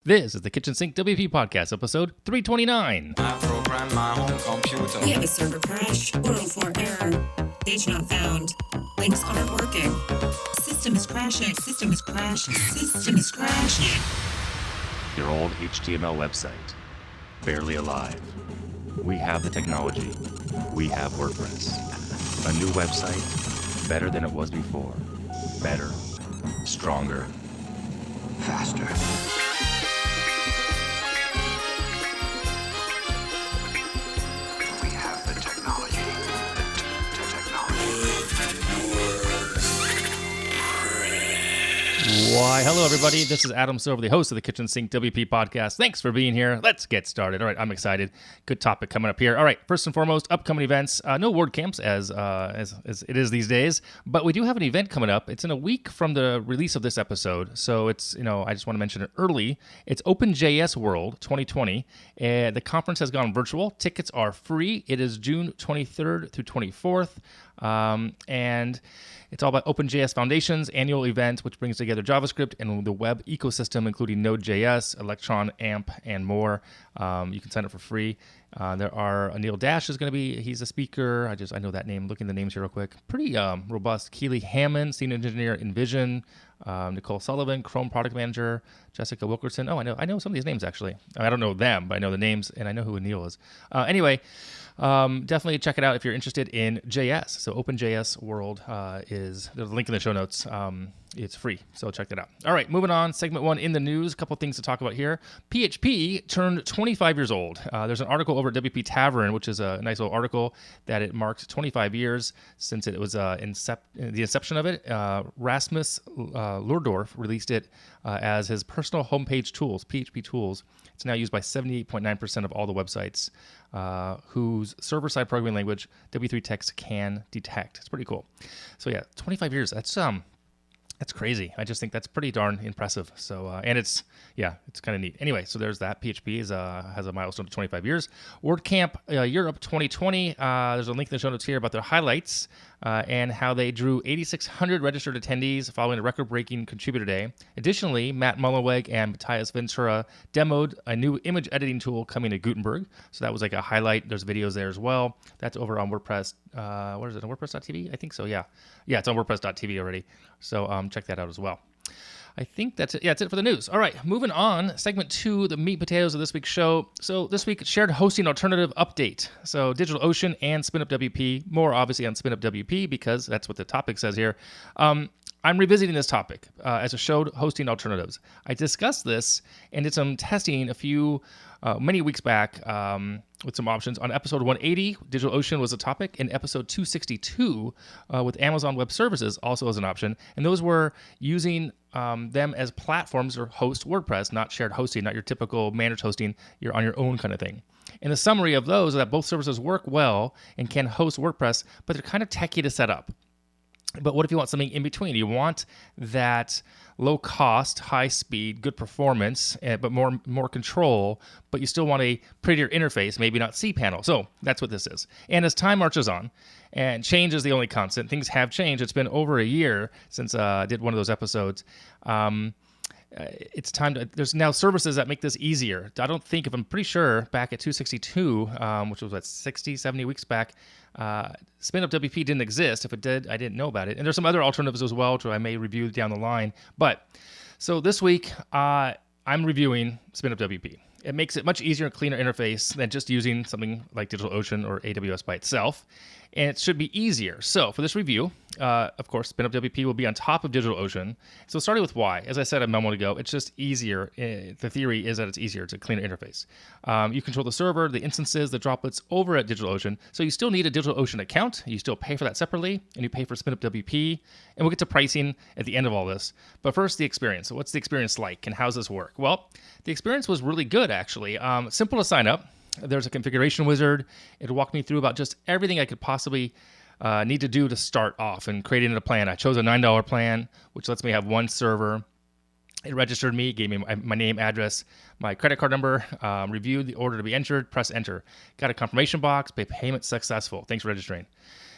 This is the KitchensinkWP podcast, episode 329. I program my home computer. We have a server crash, 404 error, page not found, links aren't working, system is crashing, system is crashing, system is crashing. Your old HTML website, barely alive. We have the technology. We have WordPress. A new website, better than it was before. Better, stronger, faster. Why, hello everybody. This is Adam Silver, the host of the KitchensinkWP podcast. Thanks for being here. Let's get started. All right, I'm excited. Good topic coming up here. All right, first and foremost, upcoming events. No WordCamps as it is these days, but we do have an event coming up. It's in a week from the release of this episode, so it's I just want to mention it early. It's OpenJS World 2020. The conference has gone virtual. Tickets are free. It is June 23rd through 24th. And it's all about OpenJS Foundation's annual event, which brings together JavaScript and the web ecosystem, including Node.js, Electron, AMP, and more. You can sign up for free. There are Anil Dash is going to be, he's a speaker. I know that name, looking at the names here real quick. Pretty robust. Keely Hammond, senior engineer in Vision. Nicole Sullivan, Chrome product manager. Jessica Wilkerson. Oh, I know some of these names actually. I don't know them, but I know the names and I know who Anil is. Anyway, definitely check it out if you're interested in JS. So OpenJS World there's a link in the show notes. It's free, so check that out. All right, moving on. Segment 1 in the news. A couple things to talk about here. PHP turned 25 years old. There's an article over at WP Tavern, which is a nice little article that it marks 25 years since it was the inception of it. Rasmus Lurdorf released it as his personal homepage tools, PHP tools. It's now used by 78.9% of all the websites whose server-side programming language W3 Text can detect. It's pretty cool. So yeah, 25 years. That's crazy. I just think that's pretty darn impressive. So, and it's kind of neat. Anyway, so there's that. PHP has a milestone of 25 years. WordCamp Europe 2020. There's a link in the show notes here about their highlights and how they drew 8,600 registered attendees following a record-breaking contributor day. Additionally, Matt Mullenweg and Matthias Ventura demoed a new image editing tool coming to Gutenberg. So that was like a highlight. There's videos there as well. That's over on WordPress. What is it, on WordPress.tv? I think so, yeah. Yeah, it's on WordPress.tv already. So check that out as well. I think that's it. Yeah, that's it for the news. All right, moving on. Segment 2, the meat and potatoes of this week's show. So this week, shared hosting alternative update. So DigitalOcean and SpinupWP, more obviously on SpinupWP because that's what the topic says here. I'm revisiting this topic as a showed hosting alternatives. I discussed this and did some testing many weeks back with some options. On episode 180, DigitalOcean was a topic. In episode 262, with Amazon Web Services also as an option. And those were using them as platforms or host WordPress, not shared hosting, not your typical managed hosting. You're on your own kind of thing. And the summary of those is that both services work well and can host WordPress, but they're kind of techy to set up. But what if you want something in between? You want that low cost, high speed, good performance, but more control, but you still want a prettier interface, maybe not cPanel. So that's what this is. And as time marches on, and change is the only constant, things have changed. It's been over a year since I did one of those episodes. It's time to, there's now services that make this easier. I'm pretty sure back at 262, which was 60, 70 weeks back, SpinupWP didn't exist. If it did, I didn't know about it. And there's some other alternatives as well, which I may review down the line. But so this week, I'm reviewing SpinupWP. It makes it much easier and cleaner interface than just using something like DigitalOcean or AWS by itself. And it should be easier. So for this review, of course, SpinupWP will be on top of DigitalOcean. So starting with why, as I said a moment ago, it's just easier. The theory is that it's easier. It's a cleaner interface. You control the server, the instances, the droplets over at DigitalOcean. So you still need a DigitalOcean account. You still pay for that separately, and you pay for SpinupWP. And we'll get to pricing at the end of all this. But first, the experience. So what's the experience like, and how does this work? Well, the experience was really good, actually. Simple to sign up. There's a configuration wizard. It'll walk me through about just everything I could possibly need to do to start off and creating a plan. I chose a $9 plan, which lets me have one server. It registered me, gave me my name, address, my credit card number, reviewed the order to be entered, press enter. Got a confirmation box, pay payment successful. Thanks for registering.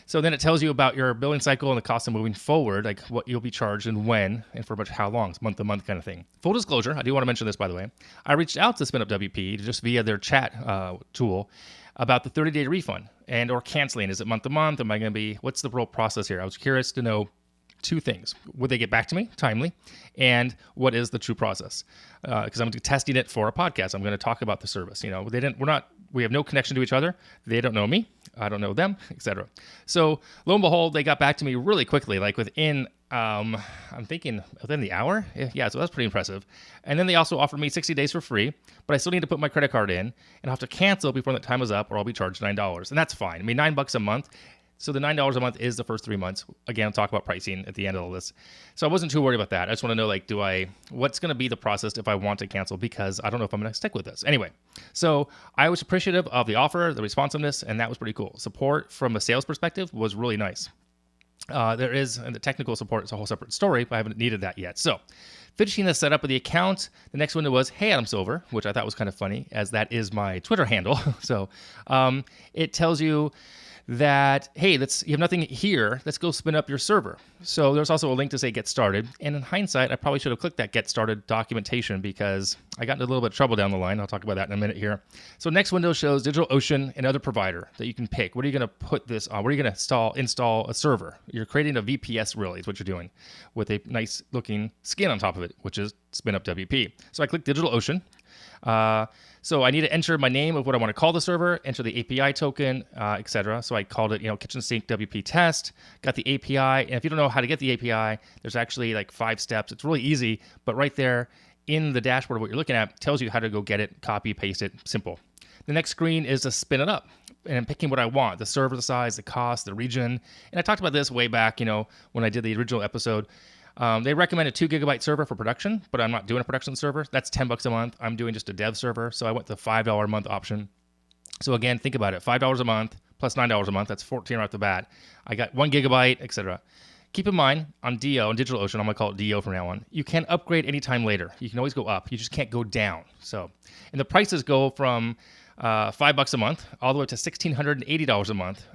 So then it tells you about your billing cycle and the cost of moving forward, like what you'll be charged and when and for how long. It's month to month kind of thing. Full disclosure, I do want to mention this, by the way. I reached out to SpinupWP just via their chat tool about the 30-day refund and or canceling. Is it month to month? Am I going to be, what's the real process here? I was curious to know two things. Would they get back to me timely? And what is the true process? Because I'm testing it for a podcast. I'm going to talk about the service. We have no connection to each other. They don't know me. I don't know them, etc. So lo and behold, they got back to me really quickly, like within, I'm thinking within the hour. Yeah, so that's pretty impressive. And then they also offered me 60 days for free, but I still need to put my credit card in and I'll have to cancel before that time is up or I'll be charged $9. And that's fine. I mean, $9 a month. So the $9 a month is the first 3 months. Again, I'll talk about pricing at the end of all this. So I wasn't too worried about that. I just want to know, what's going to be the process if I want to cancel, because I don't know if I'm going to stick with this. Anyway, so I was appreciative of the offer, the responsiveness, and that was pretty cool. Support from a sales perspective was really nice. There is, and the technical support is a whole separate story, but I haven't needed that yet. So finishing the setup of the account, the next window was, Hey, Adam Silver, which I thought was kind of funny, as that is my Twitter handle. So it tells you that, hey, you have nothing here, let's go spin up your server. So there's also a link to say get started. And in hindsight, I probably should have clicked that get started documentation because I got into a little bit of trouble down the line. I'll talk about that in a minute here. So next window shows DigitalOcean and other provider that you can pick. What are you going to put this on? What are you going to install a server? You're creating a VPS, really, is what you're doing, with a nice looking skin on top of it, which is SpinupWP. So I clicked DigitalOcean. So I need to enter my name of what I want to call the server, enter the API token, etc. So I called it, KitchensinkWP test, got the API. And if you don't know how to get the API, there's actually 5 steps. It's really easy, but right there in the dashboard of what you're looking at tells you how to go get it, copy, paste it, simple. The next screen is to spin it up. And I'm picking what I want, the server size, the cost, the region. And I talked about this way back, when I did the original episode. They recommend a 2 gigabyte server for production, but I'm not doing a production server. That's $10 a month. I'm doing just a dev server. So I went the $5 a month option. So again, think about it. $5 a month plus $9 a month. That's $14 right off the bat. I got 1 gigabyte, etc. Keep in mind, on DigitalOcean, I'm going to call it DO from now on, you can upgrade anytime later. You can always go up. You just can't go down. And the prices go from $5 a month all the way to $1,680 a month,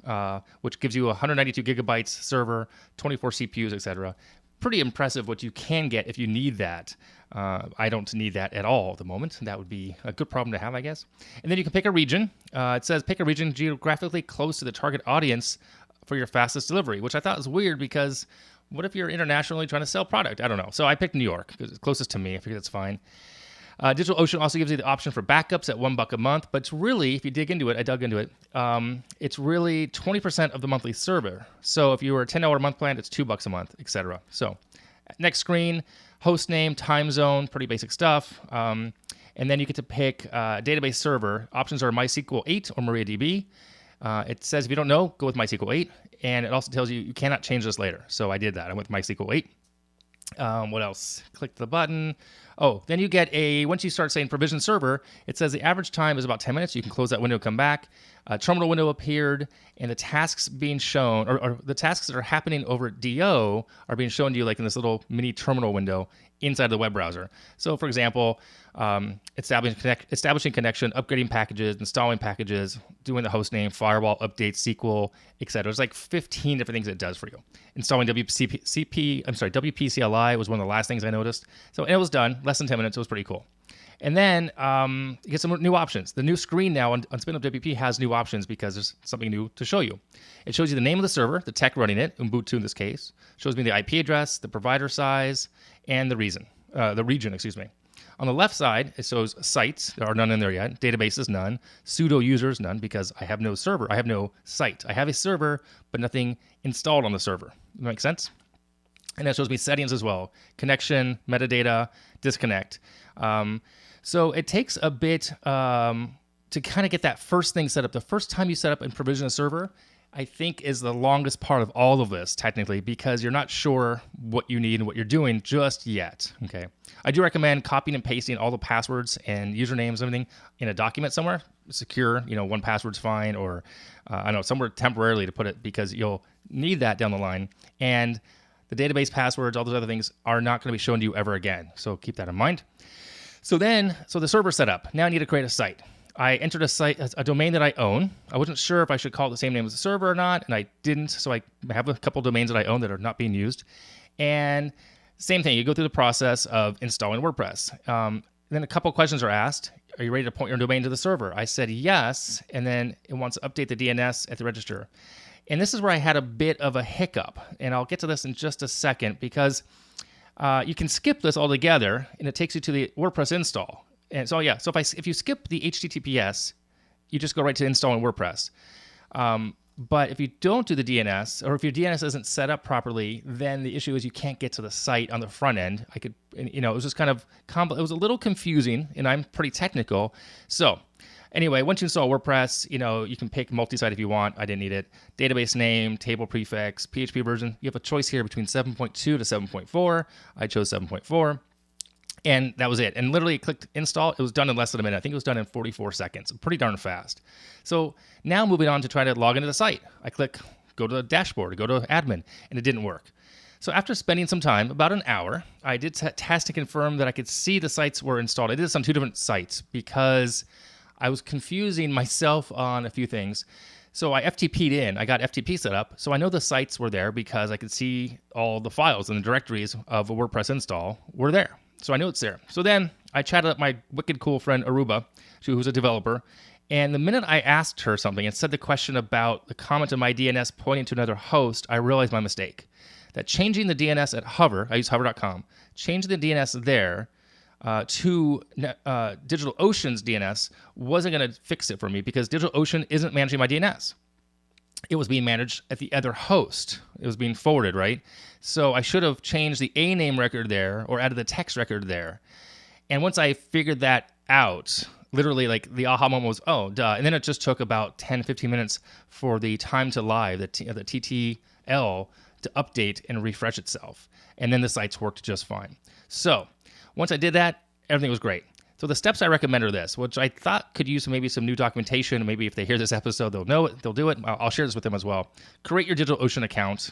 which gives you 192 gigabytes server, 24 CPUs, etc. Pretty impressive what you can get if you need that. I don't need that at all at the moment. That would be a good problem to have, I guess. And then you can pick a region. It says pick a region geographically close to the target audience for your fastest delivery, which I thought was weird because what if you're internationally trying to sell product? I don't know. So I picked New York because it's closest to me. I figured that's fine. DigitalOcean also gives you the option for backups at $1 a month, but it's really, if you dig into it, I dug into it, it's really 20% of the monthly server. So if you were a $10 a month plan, it's $2 a month, etc. So next screen, host name, time zone, pretty basic stuff. And then you get to pick database server. Options are MySQL 8 or MariaDB. It says if you don't know, go with MySQL 8. And it also tells you cannot change this later. So I did that. I went with MySQL 8. What else? Click the button. Oh, then you get once you start saying provision server, it says the average time is about 10 minutes. You can close that window, come back. Terminal window appeared, and the tasks being shown, or the tasks that are happening over at DO are being shown to you in this little mini terminal window inside the web browser. So, for example, establishing connection, upgrading packages, installing packages, doing the host name, firewall updates, SQL, etc. There's 15 different things it does for you. Installing WPCLI was one of the last things I noticed. So it was done, less than 10 minutes. It was pretty cool. And then you get some new options. The new screen now on SpinupWP has new options because there's something new to show you. It shows you the name of the server, the tech running it, Ubuntu in this case. It shows me the IP address, the provider size, and the region. On the left side, it shows sites. There are none in there yet. Databases, none. Sudo users, none, because I have no server. I have no site. I have a server, but nothing installed on the server. Does that make sense? And that shows me settings as well. Connection, metadata, disconnect. So it takes a bit to kind of get that first thing set up. The first time you set up and provision a server, I think is the longest part of all of this, technically, because you're not sure what you need and what you're doing just yet. Okay, I do recommend copying and pasting all the passwords and usernames and everything in a document somewhere. Secure, 1Password's fine, or I don't know, somewhere temporarily to put it, because you'll need that down the line. And the database passwords, all those other things are not going to be shown to you ever again. So keep that in mind. So the server set up. Now I need to create a site. I entered a domain that I own. I wasn't sure if I should call it the same name as the server or not, and I didn't. So I have a couple domains that I own that are not being used. And same thing, you go through the process of installing WordPress. Then a couple questions are asked. Are you ready to point your domain to the server? I said yes, and then it wants to update the DNS at the register. And this is where I had a bit of a hiccup, and I'll get to this in just a second because you can skip this altogether, and it takes you to the WordPress install. And so yeah, so if you skip the HTTPS, you just go right to installing WordPress. But if you don't do the DNS, or if your DNS isn't set up properly, then the issue is you can't get to the site on the front end. It was just kind of, it was a little confusing, and I'm pretty technical. So anyway, once you install WordPress, you can pick multi-site if you want. I didn't need it. Database name, table prefix, PHP version. You have a choice here between 7.2 to 7.4. I chose 7.4. And that was it. And literally clicked install. It was done in less than a minute. I think it was done in 44 seconds. Pretty darn fast. So now moving on to try to log into the site. I click go to the dashboard, go to admin, and it didn't work. So after spending some time, about an hour, I did test to confirm that I could see the sites were installed. I did this on 2 different sites because I was confusing myself on a few things. So I FTP'd in. I got FTP set up. So I know the sites were there because I could see all the files and the directories of a WordPress install were there. So I know it's there. So then I chatted up my wicked cool friend Aruba, who's a developer. And the minute I asked her something and said the question about the comment of my DNS pointing to another host, I realized my mistake. That changing the DNS at Hover, I use hover.com, changing the DNS there to DigitalOcean's DNS wasn't going to fix it for me because DigitalOcean isn't managing my DNS. It was being managed at the other host. It was being forwarded, right? So I should have changed the A name record there or added the text record there. And once I figured that out, literally like the aha moment was, oh, duh. And then it just took about 10, 15 minutes for the time to live, the TTL, to update and refresh itself. And then the sites worked just fine. So once I did that, everything was great. So the steps I recommend are this, which I thought could use maybe some new documentation. Maybe if they hear this episode, they'll know it. They'll do it. I'll share this with them as well. Create your DigitalOcean account.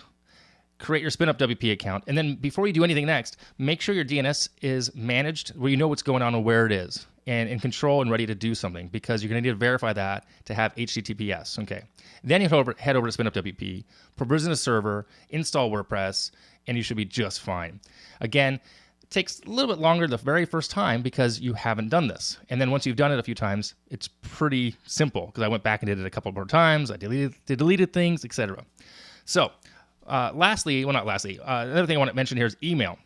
Create your SpinupWP account. And then before you do anything next, make sure your DNS is managed where you know what's going on and where it is and in control and ready to do something because you're going to need to verify that to have HTTPS. Okay. Then you head over to SpinupWP, provision a server, install WordPress, and you should be just fine. Again, it takes a little bit longer the very first time because you haven't done this. And then once you've done it a few times, it's pretty simple because I went back and did it a couple more times. I deleted things, etc. So another thing I want to mention here is email.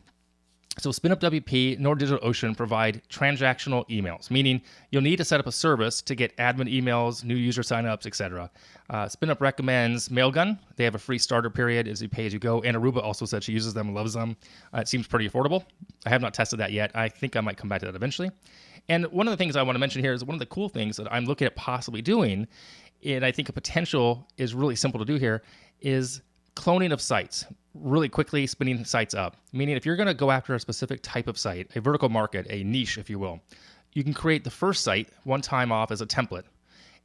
So SpinupWP nor DigitalOcean provide transactional emails, meaning you'll need to set up a service to get admin emails, new user signups, etc. Spinup recommends Mailgun. They have a free starter period as you pay as you go. And Aruba also said she uses them and loves them. It seems pretty affordable. I have not tested that yet. I think I might come back to that eventually. And one of the things I want to mention here is one of the cool things that I'm looking at possibly doing, and I think a potential is really simple to do here, is cloning of sites, really quickly spinning sites up. Meaning if you're going to go after a specific type of site, a vertical market, a niche, if you will, you can create the first site one time off as a template.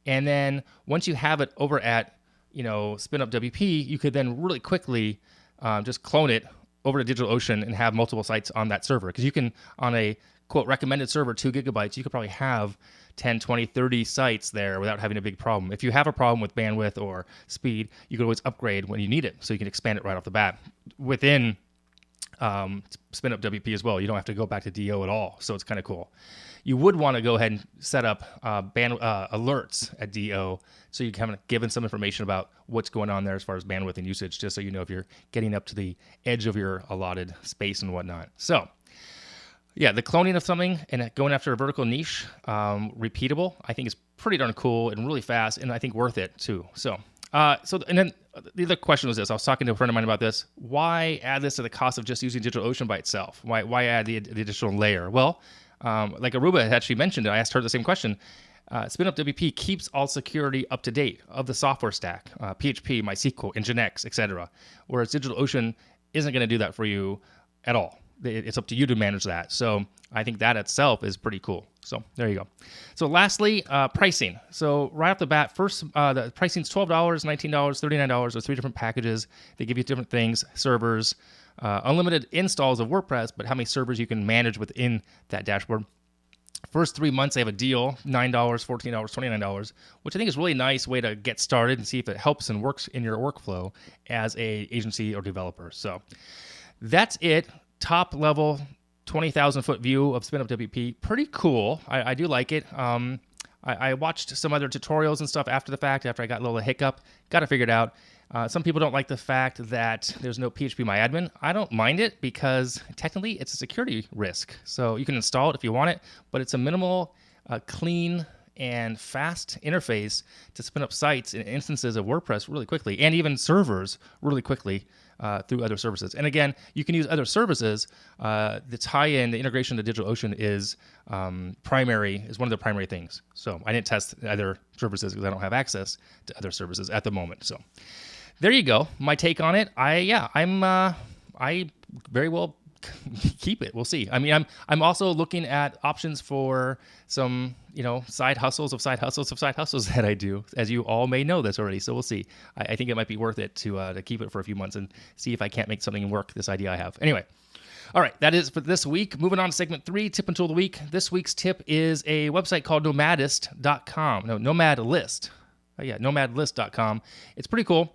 And then once you have it over at, SpinupWP, you could then really quickly just clone it over to DigitalOcean and have multiple sites on that server. Because you can, on a quote recommended server, 2 gigabytes, you could probably have 10, 20, 30 sites there without having a big problem. If you have a problem with bandwidth or speed, you can always upgrade when you need it. So you can expand it right off the bat within SpinupWP as well. You don't have to go back to DO at all. So it's kind of cool. You would want to go ahead and set up alerts at DO so you can give them some information about what's going on there as far as bandwidth and usage, just so you know if you're getting up to the edge of your allotted space and whatnot. So yeah, the cloning of something and going after a vertical niche, repeatable, I think is pretty darn cool and really fast, and I think worth it too. So and then the other question was this. I was talking to a friend of mine about this. Why add this to the cost of just using DigitalOcean by itself? Why add the additional layer? Well, like Aruba had actually mentioned, I asked her the same question. SpinupWP keeps all security up to date of the software stack, PHP, MySQL, Nginx, etc. Whereas DigitalOcean isn't going to do that for you at all. It's up to you to manage that. So I think that itself is pretty cool. So there you go. So lastly, pricing. So right off the bat, first, the pricing is $12, $19, $39. There's 3 different packages. They give you different things, servers, unlimited installs of WordPress, but how many servers you can manage within that dashboard. First 3 months, they have a deal, $9, $14, $29, which I think is a really nice way to get started and see if it helps and works in your workflow as a agency or developer. So that's it. Top level 20,000 foot view of SpinupWP. Pretty cool. I do like it. I watched some other tutorials and stuff after the fact, after I got a little hiccup. Got to figure it out. Some people don't like the fact that there's no PHP MyAdmin. I don't mind it because technically it's a security risk. So you can install it if you want it, but it's a minimal, clean, and fast interface to spin up sites and instances of WordPress really quickly, and even servers really quickly through other services. And again, you can use other services. The tie-in, the integration to DigitalOcean is one of the primary things. So I didn't test other services because I don't have access to other services at the moment. So there you go. My take on it. I very well keep it. We'll see. I mean, I'm also looking at options for some, side hustles that I do, as you all may know this already. So we'll see. I think it might be worth it to keep it for a few months and see if I can't make something work, this idea I have. Anyway. All right, that is for this week. Moving on to segment 3, tip and tool of the week. This week's tip is a website called nomadist.com. No, Nomadlist. Nomadlist.com. It's pretty cool.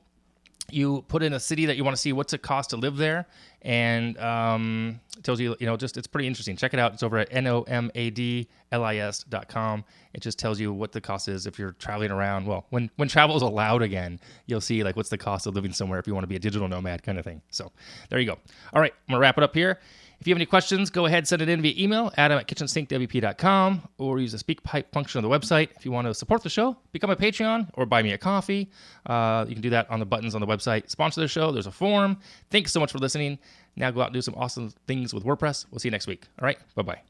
You put in a city that you want to see what's it cost to live there, and it tells you, it's pretty interesting. Check it out. It's over at nomadlist.com. It just tells you what the cost is if you're traveling around. Well, when travel is allowed again, you'll see what's the cost of living somewhere if you want to be a digital nomad kind of thing. So there you go. All right, I'm going to wrap it up here. If you have any questions, go ahead, send it in via email, adam@kitchensinkWP.com, or use the SpeakPipe function on the website. If you want to support the show, become a Patreon or buy me a coffee. You can do that on the buttons on the website. Sponsor the show. There's a form. Thanks so much for listening. Now go out and do some awesome things with WordPress. We'll see you next week. All right, bye-bye.